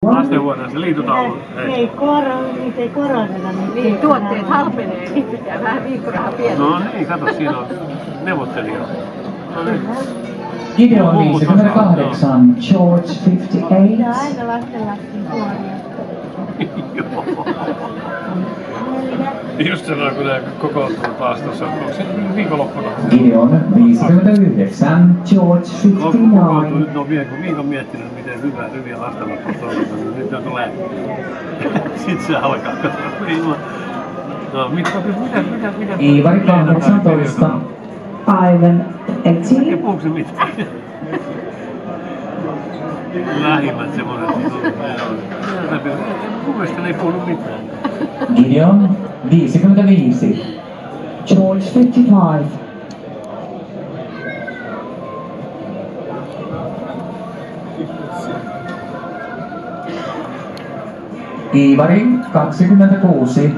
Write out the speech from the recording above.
Lastenhuoneessa liitutaulu. Niitä ei koroneta. Niin, tuotteet halpenee, niin pitää vähän viikkorahaa pienentää. No niin, kato, siinä on neuvottelija. No niin. Gideon 58, George 58. Ja aina lastenlapsen huolia. Joo. Just sanoin, kun ne kokoontuu taas tuossa, onko se viikonloppuna? Gideon 59, George Kokoontuu 59. nyt on viikon miettinyt, miten hyviä lastenlapsia toimitaan. Nyt ne tulee. Sitten se alkaa katsoa. No, mitä? Iivari 18, Ivan Ei 18. puhuuko se mitään? Lähimmät semmoiset. Mun mielestä ne ei puhunut mitään. Gideon 55, George 55. Iivari 26.